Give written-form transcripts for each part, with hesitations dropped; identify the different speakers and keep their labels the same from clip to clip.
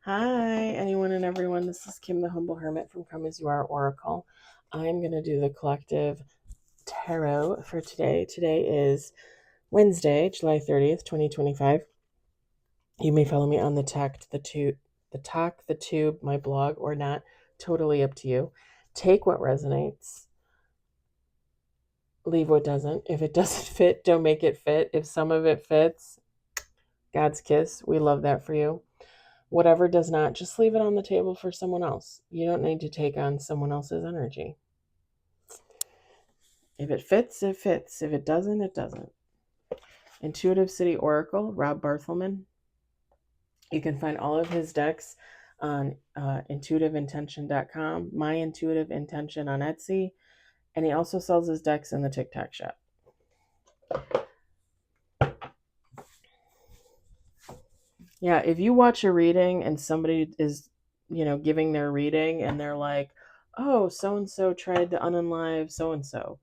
Speaker 1: Hi, anyone and everyone. This is Kim, the Humble Hermit from Come As You Are Oracle. I'm going to do the collective tarot for today. Today is Wednesday, July 30th, 2025. You may follow me on the Talk the Tube, my blog, or not. Totally up to you. Take what resonates, leave what doesn't. If it doesn't fit, don't make it fit. If some of it fits, God's kiss. We love that for you. Whatever does not, just leave it on the table for someone else. You don't need to take on someone else's energy. If it fits, it fits. If it doesn't, it doesn't. Intuitive City Oracle, Rob Barthelman. You can find all of his decks on intuitiveintention.com, My Intuitive Intention on Etsy, and he also sells his decks in the TikTok shop. Yeah, if you watch a reading and somebody is, giving their reading and they're like, oh, so-and-so tried to unalive so-and-so,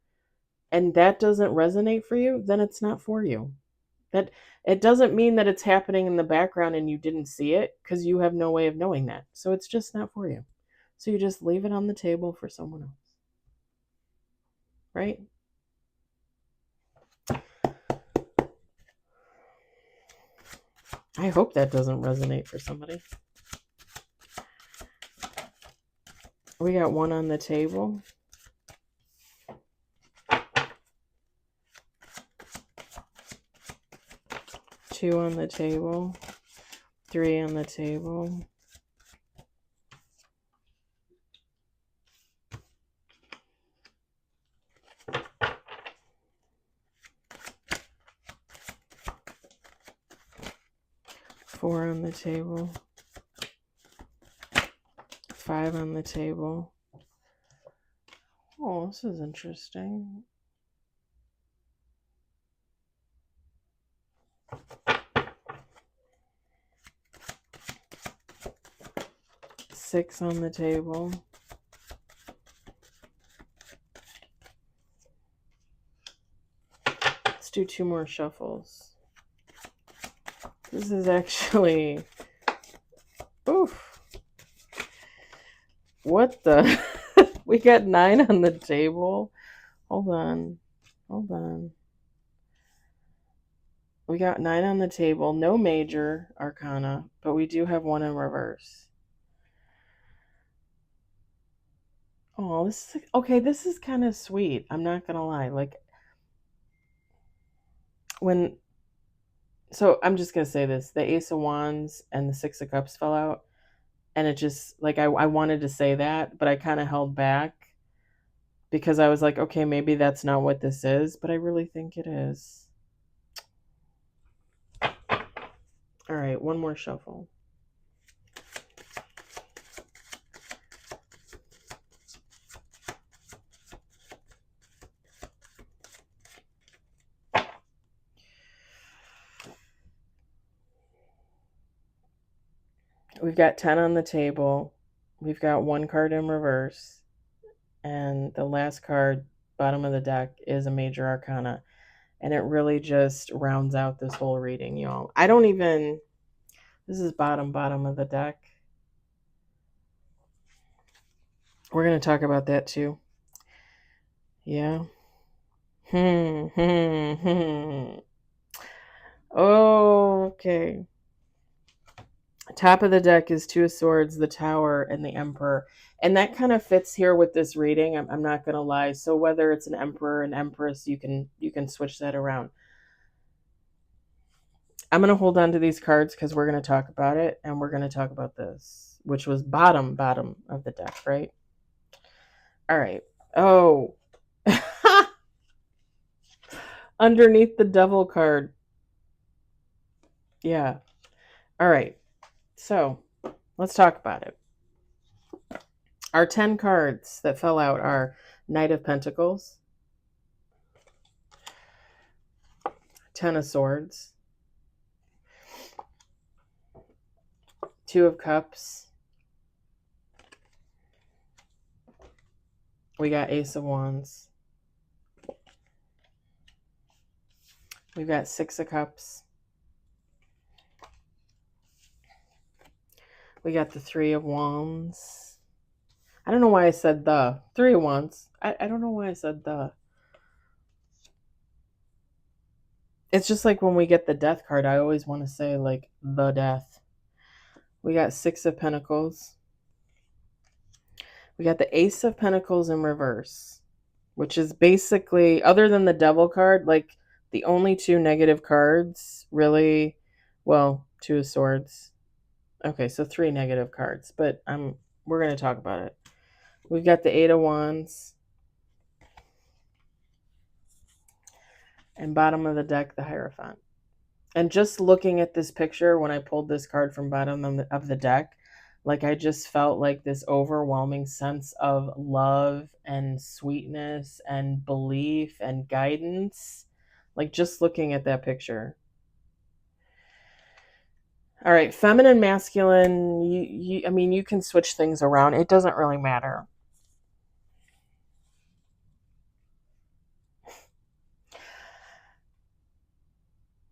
Speaker 1: and that doesn't resonate for you, then it's not for you. That it doesn't mean that it's happening in the background and you didn't see it, because you have no way of knowing that. So it's just not for you. So you just leave it on the table for someone else. Right? I hope that doesn't resonate for somebody. We got one on the table. Two on the table. Three on the table. Four on the table. Five on the table. Oh, this is interesting. Six on the table. Let's do two more shuffles. This is actually... Oof. What the... We got 9 on the table. Hold on. We got 9 on the table. No major arcana, but we do have 1 in reverse. Oh, this is... Okay, this is kind of sweet. I'm not going to lie. Like, So I'm just going to say this. The Ace of Wands and the Six of Cups fell out. And it just... Like, I wanted to say that, but I kind of held back. Because I was like, okay, maybe that's not what this is. But I really think it is. All right, one more shuffle. We've got 10 on the table. We've got 1 card in reverse. And the last card, bottom of the deck, is a major arcana. And it really just rounds out this whole reading, y'all. I don't even... This is bottom of the deck. We're going to talk about that too. Yeah. Okay. Top of the deck is 2 of Swords, the Tower, and the Emperor. And that kind of fits here with this reading. I'm not going to lie. So whether it's an Emperor, an Empress, you can switch that around. I'm going to hold on to these cards because we're going to talk about it. And we're going to talk about this, which was bottom of the deck, right? All right. Oh. Underneath the Devil card. Yeah. All right. So let's talk about it. Our 10 cards that fell out are Knight of Pentacles, 10 of Swords, 2 of Cups. We got Ace of Wands. We've got 6 of Cups. We got the Three of Wands. I don't know why I said the. Three of Wands. I don't know why I said the. It's just like when we get the Death card, I always want to say like the Death. We got Six of Pentacles. We got the Ace of Pentacles in reverse, which is basically, other than the Devil card, like the only two negative cards, really. Well, Two of Swords. Okay, so three negative cards, but we're going to talk about it. We've got the Eight of Wands. And bottom of the deck, the Hierophant. And just looking at this picture, when I pulled this card from bottom of the deck, like I just felt like this overwhelming sense of love and sweetness and belief and guidance. Like just looking at that picture. All right, feminine, masculine, I mean, you can switch things around. It doesn't really matter.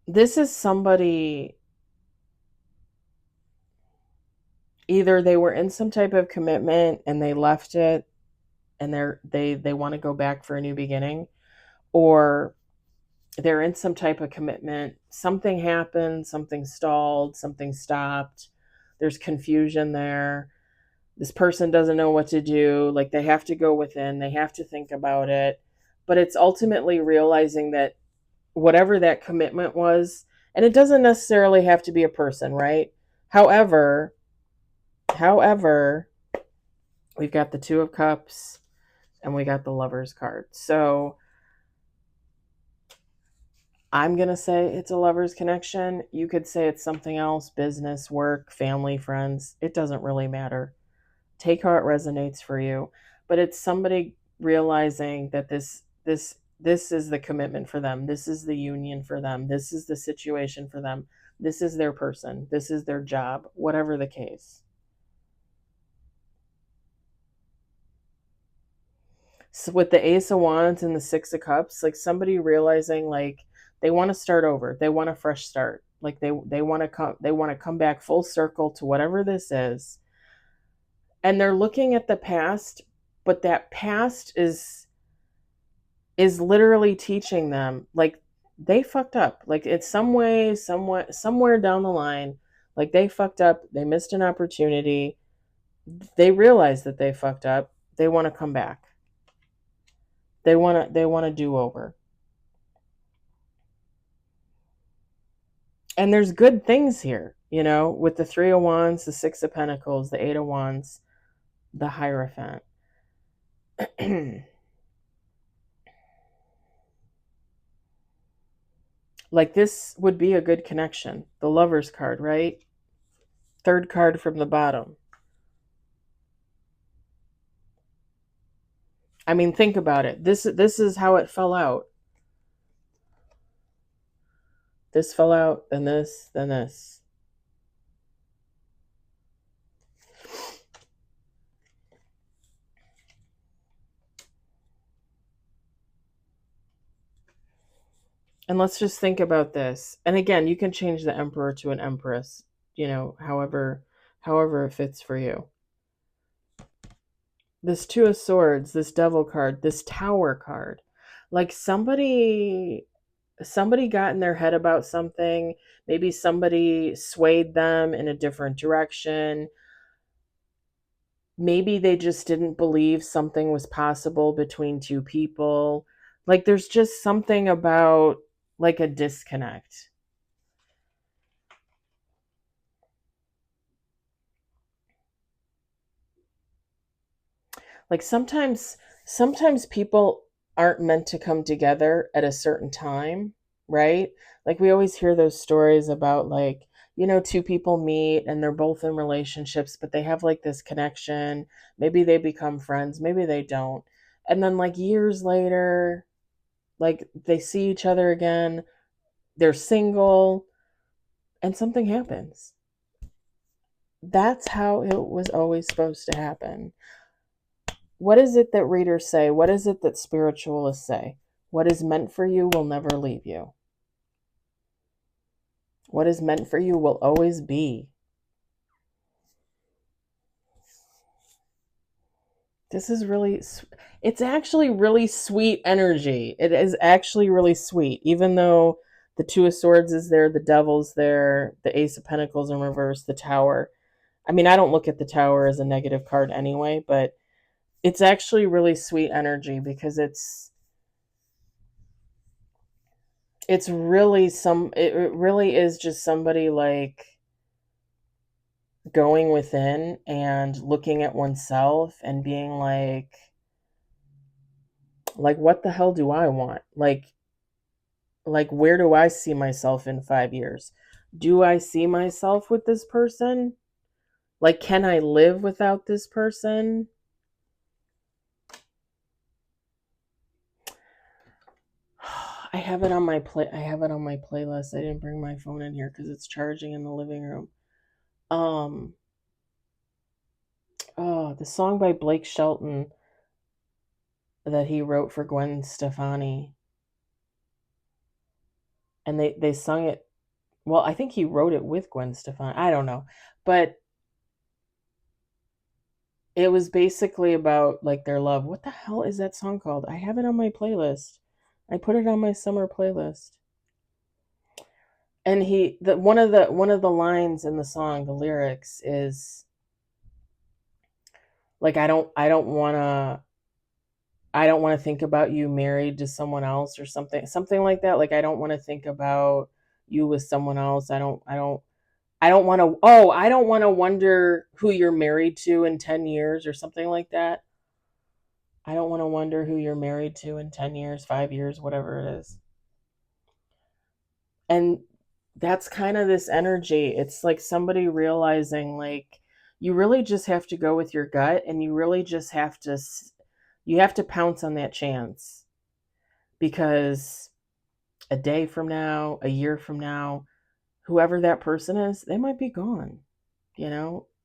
Speaker 1: This is somebody, either they were in some type of commitment and they left it and they want to go back for a new beginning, or they're in some type of commitment. Something happened, something stalled, something stopped. There's confusion there. This person doesn't know what to do. Like they have to go within, they have to think about it. But it's ultimately realizing that whatever that commitment was, and it doesn't necessarily have to be a person, right? However, we've got the Two of Cups and we got the Lover's card. So I'm going to say it's a lover's connection. You could say it's something else, business, work, family, friends. It doesn't really matter. Take how it resonates for you. But it's somebody realizing that this is the commitment for them. This is the union for them. This is the situation for them. This is their person. This is their job, whatever the case. So with the Ace of Wands and the Six of Cups, like somebody realizing like they want to start over. They want a fresh start. Like they want to come back full circle to whatever this is. And they're looking at the past, but that past is literally teaching them like they fucked up. Like it's some way, somewhere down the line, like they fucked up, they missed an opportunity. They realize that they fucked up. They want to come back. They want to do over. And there's good things here, with the Three of Wands, the Six of Pentacles, the Eight of Wands, the Hierophant. Like this would be a good connection. The Lover's card, right? Third card from the bottom. I mean, think about it. This is how it fell out. This fell out, then this, then this. And let's just think about this. And again, you can change the Emperor to an Empress, however it fits for you. This Two of Swords, this Devil card, this Tower card. Like somebody got in their head about something. Maybe somebody swayed them in a different direction. Maybe they just didn't believe something was possible between two people. Like there's just something about like a disconnect. Like sometimes people aren't meant to come together at a certain time, right? Like we always hear those stories about like, two people meet and they're both in relationships, but they have like this connection. Maybe they become friends, maybe they don't. And then like years later, like they see each other again, they're single, and something happens. That's how it was always supposed to happen. What is it that readers say? What is it that spiritualists say? What is meant for you will never leave you. What is meant for you will always be. This is really, it's actually really sweet energy. It is actually really sweet, even though the Two of Swords is there, the Devil's there, the Ace of Pentacles in reverse, the Tower. I mean, I don't look at the Tower as a negative card anyway, but it's actually really sweet energy because it's really it really is just somebody like going within and looking at oneself and being like what the hell do I want? Like where do I see myself in 5 years? Do I see myself with this person? Like can I live without this person? I have it on my playlist. I didn't bring my phone in here cuz it's charging in the living room. Um oh, the song by Blake Shelton that he wrote for Gwen Stefani. And they sung it, well, I think he wrote it with Gwen Stefani. I don't know. But it was basically about like their love. What the hell is that song called? I have it on my playlist. I put it on my summer playlist. And one of the lines in the song, the lyrics is like I don't want to think about you married to someone else or something like that. Like I don't want to think about you with someone else. I don't want to I don't want to wonder who you're married to in 10 years or something like that. I don't want to wonder who you're married to in 10 years, 5 years, whatever it is. And that's kind of this energy. It's like somebody realizing like you really just have to go with your gut and you really just you have to pounce on that chance because a day from now, a year from now, whoever that person is, they might be gone,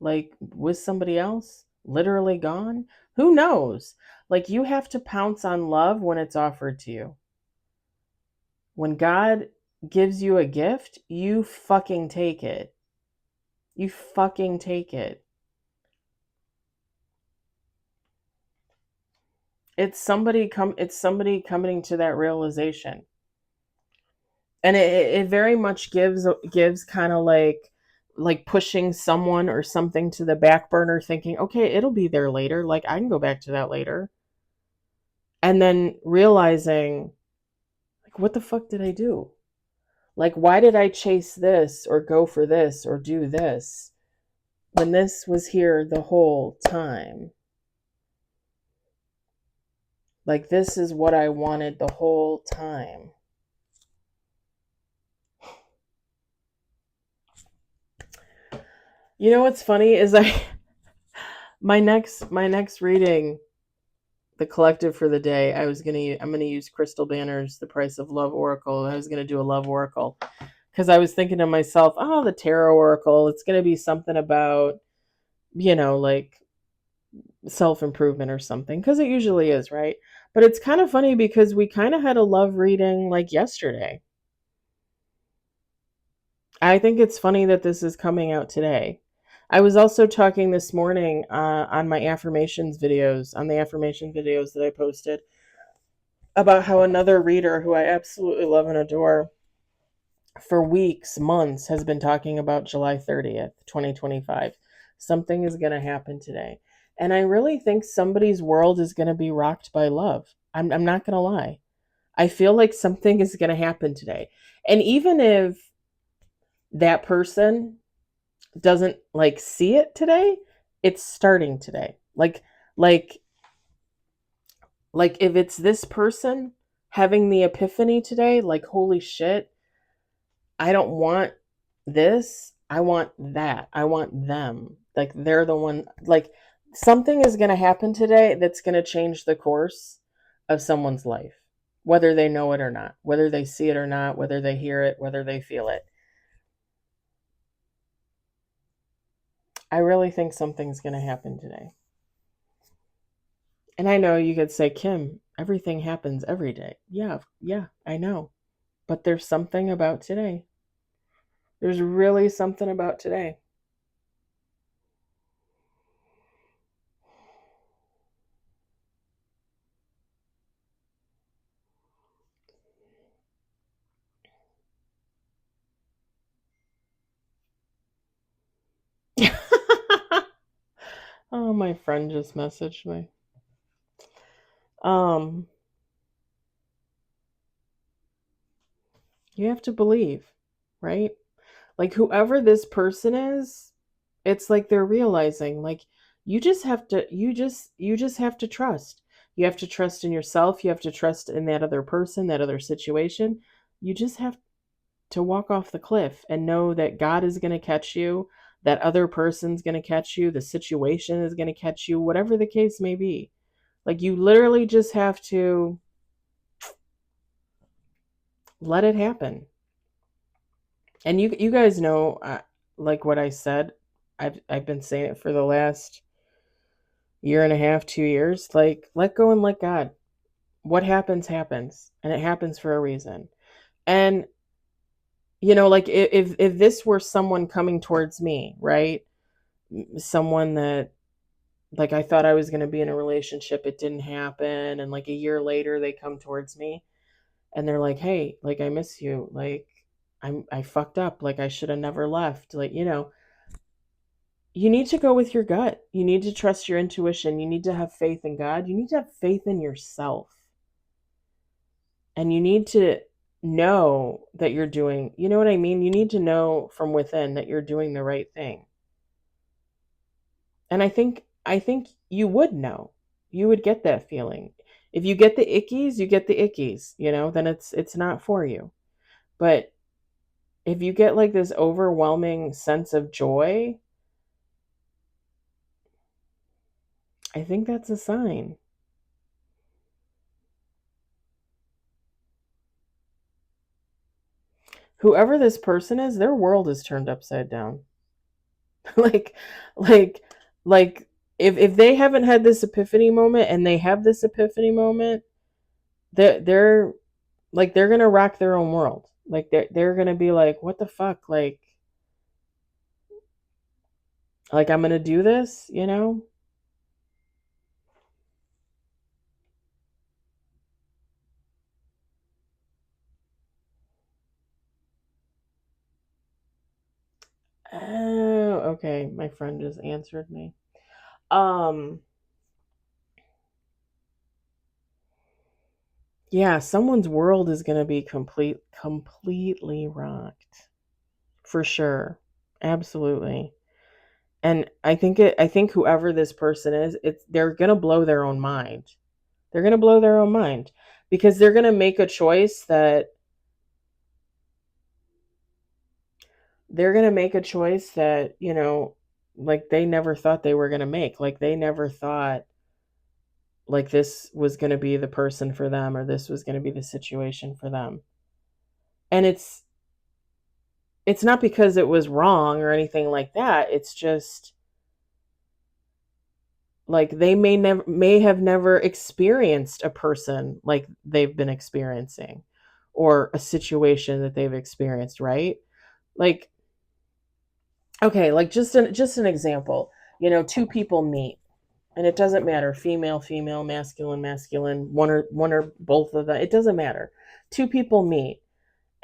Speaker 1: like with somebody else, literally gone. Who knows? Like you have to pounce on love when it's offered to you. When God gives you a gift, you fucking take it. You fucking take it. It's somebody coming to that realization. And it very much gives kind of like pushing someone or something to the back burner thinking, okay, it'll be there later. Like I can go back to that later. And then realizing like what the fuck did I do? Like why did I chase this or go for this or do this when this was here the whole time? Like this is what I wanted the whole time. You know what's funny is I my next reading, the collective for the day, I'm gonna use Crystal Banner's The Price of Love Oracle. I was gonna do a love oracle because I was thinking to myself, oh, the tarot oracle, it's gonna be something about like self improvement or something because it usually is, right? But it's kind of funny because we kind of had a love reading like yesterday. I think it's funny that this is coming out today. I was also talking this morning on my affirmations videos, on the affirmation videos that I posted, about how another reader who I absolutely love and adore for weeks, months, has been talking about July 30th, 2025. Something is going to happen today. And I really think somebody's world is going to be rocked by love. I'm not going to lie. I feel like something is going to happen today. And even if that person doesn't like see it today, it's starting today. Like like if it's this person having the epiphany today, like holy shit, I don't want this, I want that. I want them. Like they're the one, like something is going to happen today that's going to change the course of someone's life, whether they know it or not, whether they see it or not, whether they hear it, whether they feel it. I really think something's going to happen today. And I know you could say, Kim, everything happens every day. Yeah, I know. But there's something about today. There's really something about today. Oh, my friend just messaged me. Um, you have to believe, right? Like whoever this person is, it's like they're realizing like you just have to trust. You have to trust in yourself, you have to trust in that other person, that other situation. You just have to walk off the cliff and know that God is going to catch you, that other person's going to catch you, the situation is going to catch you, whatever the case may be. Like you literally just have to let it happen. And you guys know, like what I said, I've been saying it for the last year and a half, 2 years. Like let go and let God. What happens happens, and it happens for a reason. And like if this were someone coming towards me, right? Someone that like I thought I was going to be in a relationship, it didn't happen, and like a year later they come towards me and they're like, "Hey, like I miss you. Like I fucked up. Like I should have never left." Like, you need to go with your gut. You need to trust your intuition. You need to have faith in God. You need to have faith in yourself. And you need to know that you're doing, you know what I mean? You need to know from within that you're doing the right thing. And I think you would know. You would get that feeling. If you get the ickies, you get the ickies, then it's not for you. But if you get like this overwhelming sense of joy, I think that's a sign. Whoever this person is, their world is turned upside down. like like like if they haven't had this epiphany moment and they have this epiphany moment, they're like they're gonna rock their own world. Like they're gonna be like, what the fuck? Like I'm gonna do this. Oh, okay. My friend just answered me. Um, yeah, someone's world is gonna be completely rocked. For sure. Absolutely. And I think whoever this person is, they're gonna blow their own mind. They're gonna blow their own mind because they're gonna make a choice that like they never thought they were gonna make. Like they never thought like this was gonna be the person for them or this was gonna be the situation for them. And it's not because it was wrong or anything like that. It's just like they may have never experienced a person like they've been experiencing or a situation that they've experienced, right? Like okay, like just an example. Two people meet and it doesn't matter, female female, masculine masculine, one or both of them, it doesn't matter. Two people meet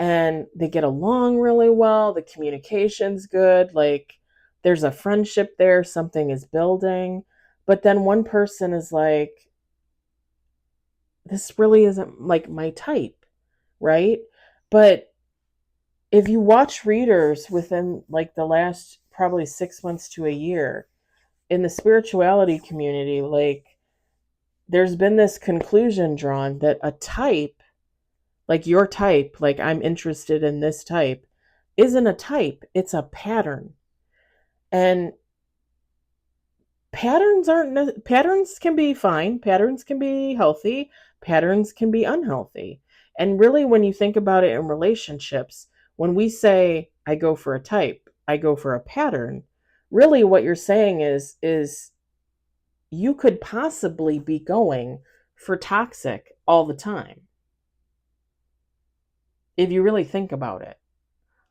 Speaker 1: and they get along really well, the communication's good, like there's a friendship there, something is building. But then one person is like, this really isn't like my type, right? But if you watch readers within like the last probably 6 months to a year in the spirituality community, like there's been this conclusion drawn that a type, like your type, like I'm interested in this type, isn't a type, it's a pattern. And patterns can be fine, patterns can be healthy, patterns can be unhealthy. And really when you think about it in relationships, when we say I go for a type, I go for a pattern, really what you're saying is you could possibly be going for toxic all the time if you really think about it.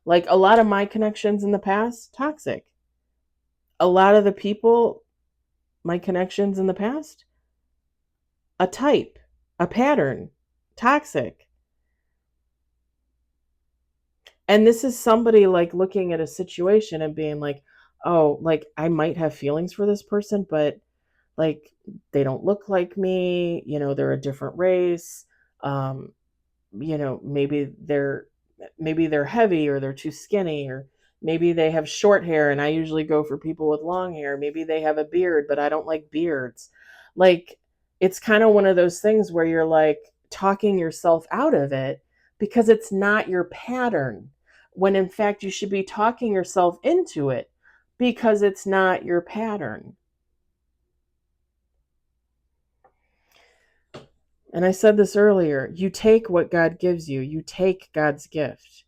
Speaker 1: Like a lot of my connections in the past, toxic. A lot of the people, my connections in the past, a type, a pattern, toxic. And this is somebody like looking at a situation and being like, oh, like I might have feelings for this person, but like they don't look like me, they're a different race. Um, maybe they're heavy, or they're too skinny, or maybe they have short hair and I usually go for people with long hair. Maybe they have a beard, but I don't like beards. Like, it's kind of one of those things where you're like talking yourself out of it because it's not your pattern, when in fact you should be talking yourself into it because it's not your pattern. And I said this earlier, you take what God gives you. You take God's gift.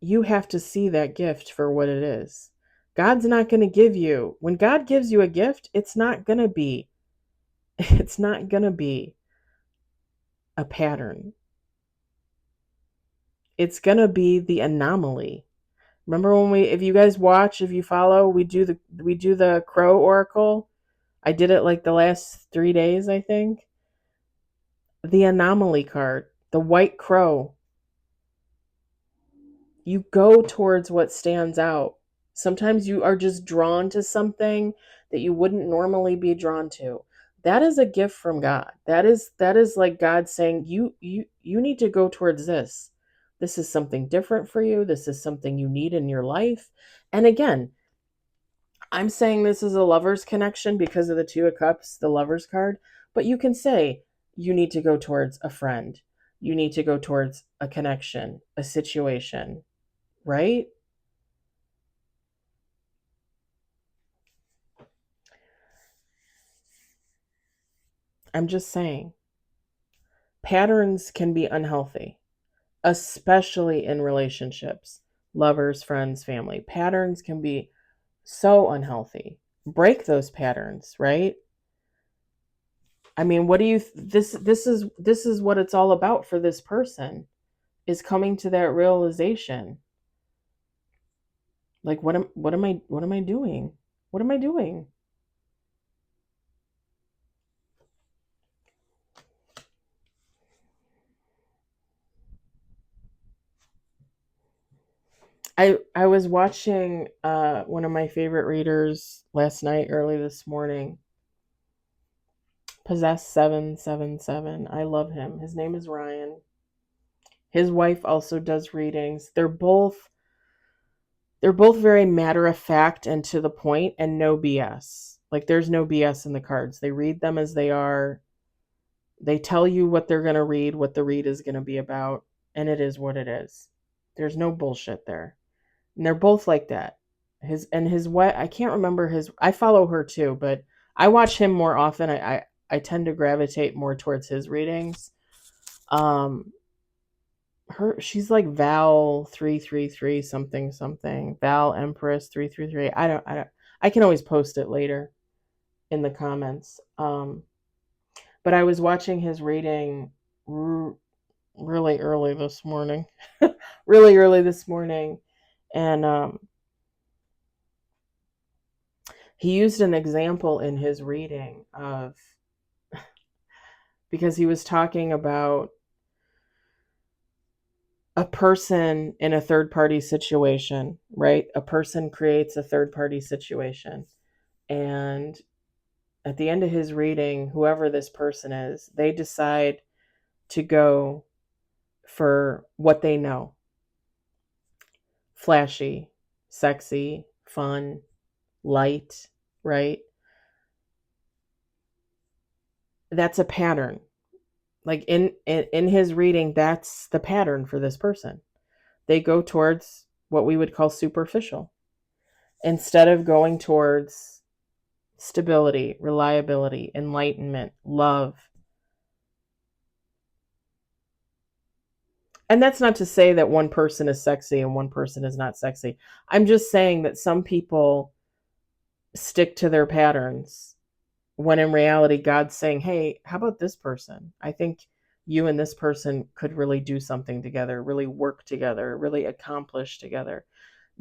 Speaker 1: You have to see that gift for what it is. God's not going to give you, when God gives you a gift, it's not going to be a pattern. It's going to be the anomaly. Remember when if you guys watch, if you follow, we do the crow oracle. I did it like the last 3 days, I think. The anomaly card, the white crow. You go towards what stands out. Sometimes you are just drawn to something that you wouldn't normally be drawn to. That is a gift from God. That is like God saying, you need to go towards this. This is something different for you. This is something you need in your life. And again, I'm saying this is a lover's connection because of the Two of Cups, the lover's card, but you can say you need to go towards a friend. You need to go towards a connection, a situation, right? I'm just saying, patterns can be unhealthy, especially in relationships, lovers, friends, family. Patterns can be so unhealthy. Break those patterns, right? I mean, what do you this is what it's all about for this person, is coming to that realization. Like, what am I doing? What am I doing? I was watching one of my favorite readers last night, early this morning, Possess 777. I love him. His name is Ryan. His wife also does readings. They're both very matter of fact and to the point, and no BS. Like, there's no BS in the cards. They read them as they are. They tell you what they're going to read, what the read is going to be about, and it is what it is. There's no bullshit there. And they're both like that. His wife, I can't remember his, I follow her too, but I watch him more often. I tend to gravitate more towards his readings. Um she's like Val 333 something something. Val Empress 333. I can always post it later in the comments. But I was watching his reading really early this morning. Really early this morning, and he used an example in his reading of, because he was talking about a person in a third party situation, right? A person creates a third party situation. And at the end of his reading, whoever this person is, they decide to go for what they know: flashy, sexy, fun, light, right? That's a pattern. Like, in his reading, that's the pattern for this person. They go towards what we would call superficial instead of going towards stability, reliability, enlightenment, love. And that's not to say that one person is sexy and one person is not sexy. I'm just saying that some people stick to their patterns, when in reality, God's saying, hey, how about this person? I think you and this person could really do something together, really work together, really accomplish together,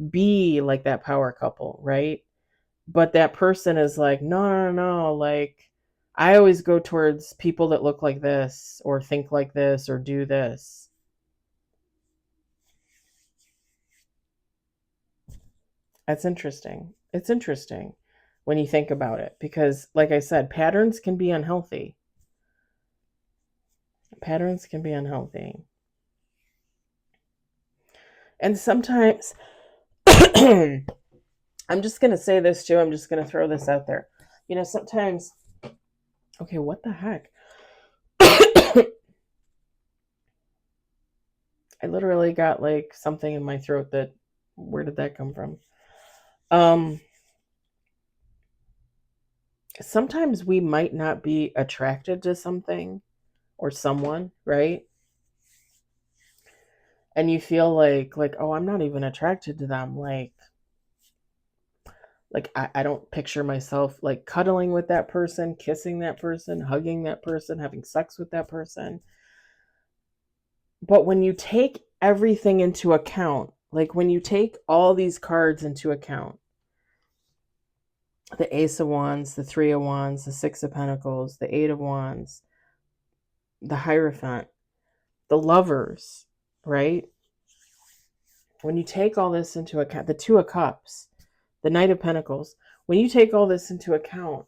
Speaker 1: be like that power couple, right? But that person is like, no, no, no, like, I always go towards people that look like this, or think like this, or do this. That's interesting. It's interesting when you think about it because, like I said, patterns can be unhealthy. Patterns can be unhealthy. And sometimes, I'm just going to say this too. I'm just going to throw this out there. Sometimes, okay, what the heck? I literally got like something in my throat where did that come from? Sometimes we might not be attracted to something or someone, right? And you feel like, oh, I'm not even attracted to them. Like I don't picture myself like cuddling with that person, kissing that person, hugging that person, having sex with that person. But when you take everything into account, like when you take all these cards into account, the Ace of Wands, the Three of Wands, the Six of Pentacles, the Eight of Wands, the Hierophant, the Lovers, right? When you take all this into account, the Two of Cups, the Knight of Pentacles, when you take all this into account,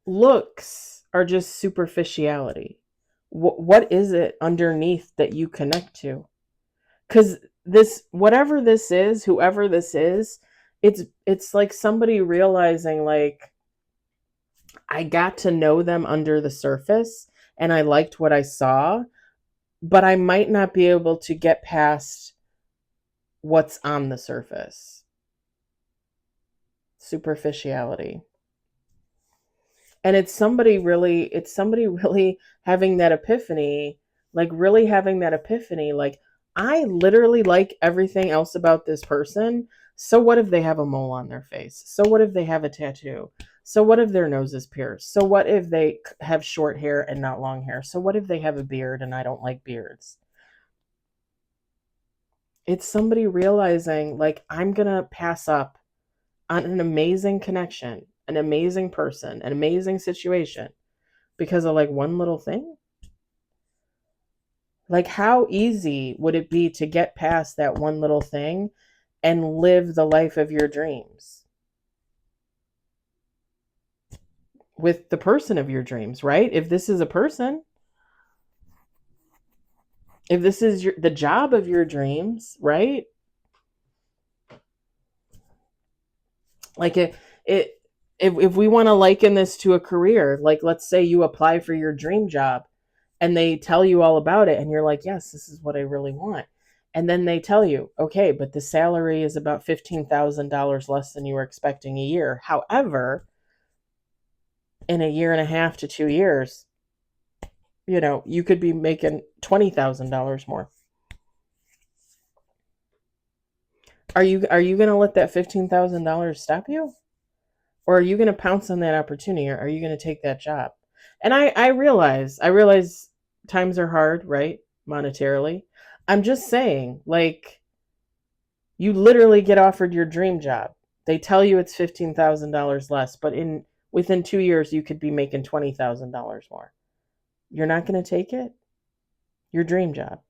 Speaker 1: looks are just superficiality. What is it underneath that you connect to? Because whatever this is, whoever this is, it's like somebody realizing like, I got to know them under the surface and I liked what I saw, but I might not be able to get past what's on the surface. Superficiality. And it's somebody really having that epiphany, like really having that epiphany, like I literally like everything else about this person. So what if they have a mole on their face? So what if they have a tattoo? So what if their nose is pierced? So what if they have short hair and not long hair? So what if they have a beard and I don't like beards? It's somebody realizing like I'm going to pass up on an amazing connection, an amazing person, an amazing situation because of like one little thing. Like how easy would it be to get past that one little thing and live the life of your dreams with the person of your dreams, right? If this is a person, if this is the job of your dreams, right? Like if we want to liken this to a career, like let's say you apply for your dream job and they tell you all about it and you're like, yes, this is what I really want. And then they tell you, okay, but the salary is about $15,000 less than you were expecting a year. However, in a year and a half to 2 years, you could be making $20,000 more. Are you going to let that $15,000 stop you? Or are you going to pounce on that opportunity? Or are you going to take that job? And I realize times are hard, right? Monetarily. I'm just saying, like, you literally get offered your dream job. They tell you it's $15,000 less, but within 2 years you could be making $20,000 more. You're not going to take it? Your dream job,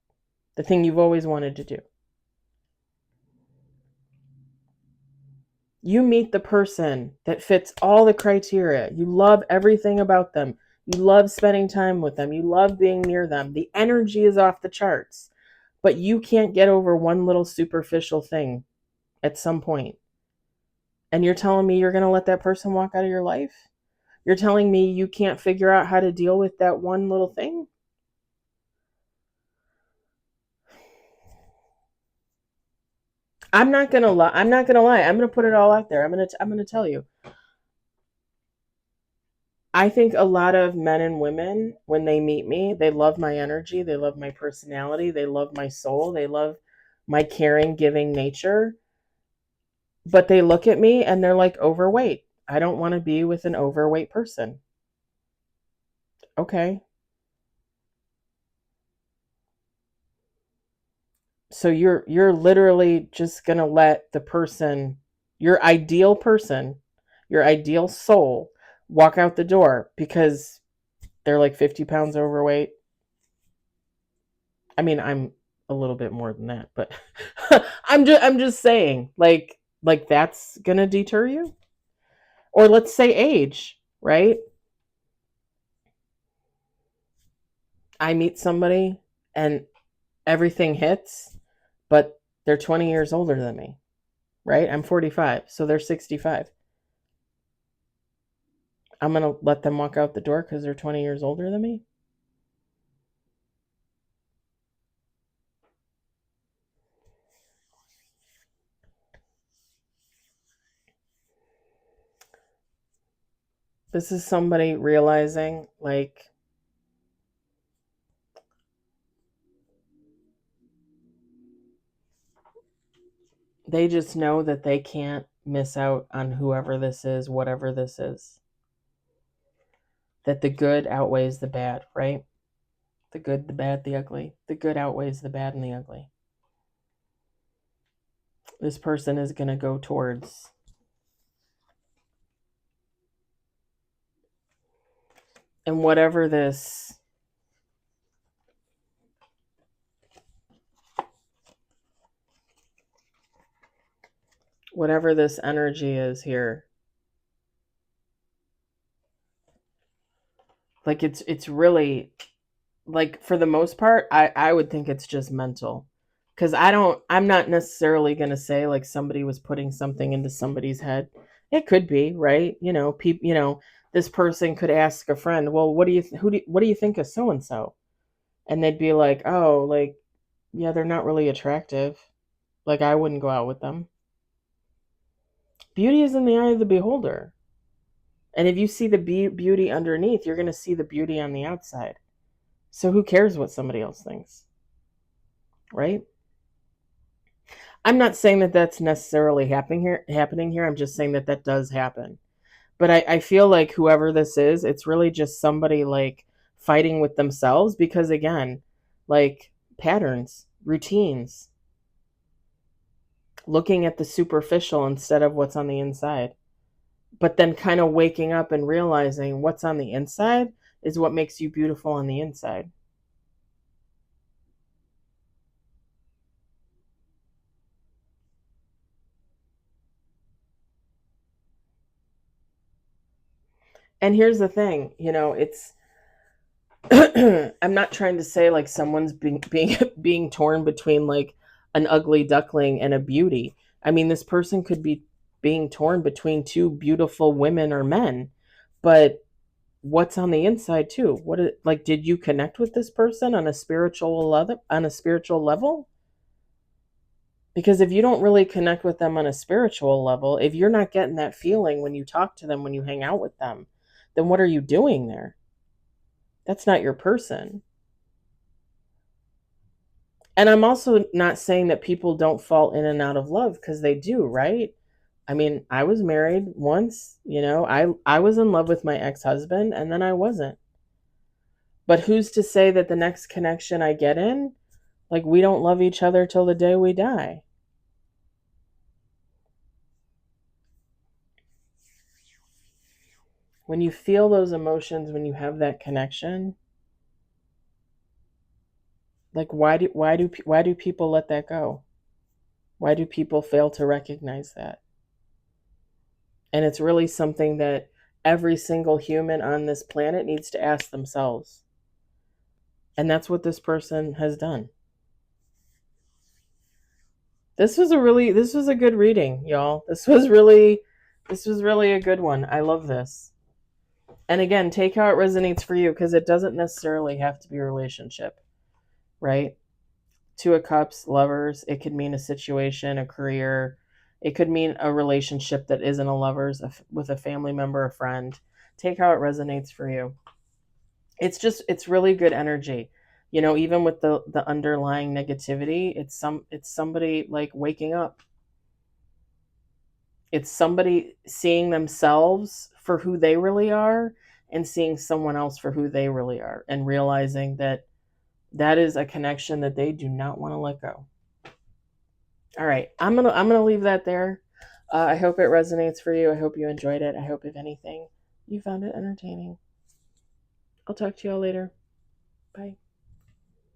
Speaker 1: the thing you've always wanted to do. You meet the person that fits all the criteria. You love everything about them. You love spending time with them. You love being near them. The energy is off the charts, but you can't get over one little superficial thing at some point. And you're telling me you're going to let that person walk out of your life? You're telling me you can't figure out how to deal with that one little thing? I'm not going to lie. I'm not going to lie. I'm going to put it all out there. I'm going to tell you. I think a lot of men and women, when they meet me, they love my energy. They love my personality. They love my soul. They love my caring, giving nature. But they look at me and they're like, overweight. I don't want to be with an overweight person. Okay. So you're literally just going to let the person, your ideal person, your ideal soul, walk out the door because they're like 50 pounds overweight. I mean, a little bit more than that, but I'm just saying, like that's gonna deter you. Or let's say age, right? I meet somebody and everything hits, but they're 20 years older than me, right? I'm 45, so they're 65. I'm going to let them walk out the door because they're 20 years older than me? This is somebody realizing, like, they just know that they can't miss out on whoever this is, whatever this is. That the good outweighs the bad, right? The good, the bad, the ugly. The good outweighs the bad and the ugly. This person is going to go towards, and whatever this energy is here, like it's really, like, for the most part, I would think it's just mental, because I'm not necessarily going to say like somebody was putting something into somebody's head. It could be, right? People, this person could ask a friend, well, what do you think of so and so, and they'd be like, oh, like, yeah, they're not really attractive, like I wouldn't go out with them. Beauty is in the eye of the beholder. And if you see the beauty underneath, you're going to see the beauty on the outside. So who cares what somebody else thinks, right? I'm not saying that that's necessarily happening here. I'm just saying that that does happen. But I feel like whoever this is, it's really just somebody like fighting with themselves because, again, like patterns, routines, looking at the superficial instead of what's on the inside. But then kind of waking up and realizing what's on the inside is what makes you beautiful on the inside. And here's the thing, it's I'm not trying to say like someone's being torn between like an ugly duckling and a beauty. I mean, this person could be being torn between two beautiful women or men, but what's on the inside too? Like, did you connect with this person on a spiritual level? Because if you don't really connect with them on a spiritual level, if you're not getting that feeling when you talk to them, when you hang out with them, then what are you doing there? That's not your person. And I'm also not saying that people don't fall in and out of love, because they do, right? I mean, I was married once, I was in love with my ex-husband and then I wasn't. But who's to say that the next connection I get in, like, we don't love each other till the day we die? When you feel those emotions, when you have that connection, like, why do people let that go? Why do people fail to recognize that? And it's really something that every single human on this planet needs to ask themselves. And that's what this person has done. This was a good reading, y'all. This was really a good one. I love this. And again, take how it resonates for you, because it doesn't necessarily have to be a relationship, right? Two of Cups, lovers, it could mean a situation, a career. It could mean a relationship that isn't a lover's, with a family member, a friend. Take how it resonates for you. It's really good energy. Even with the underlying negativity, it's somebody like waking up. It's somebody seeing themselves for who they really are and seeing someone else for who they really are, and realizing that that is a connection that they do not want to let go. All right, I'm gonna leave that there. I hope it resonates for you. I hope you enjoyed it. I hope, if anything, you found it entertaining. I'll talk to you all later. Bye.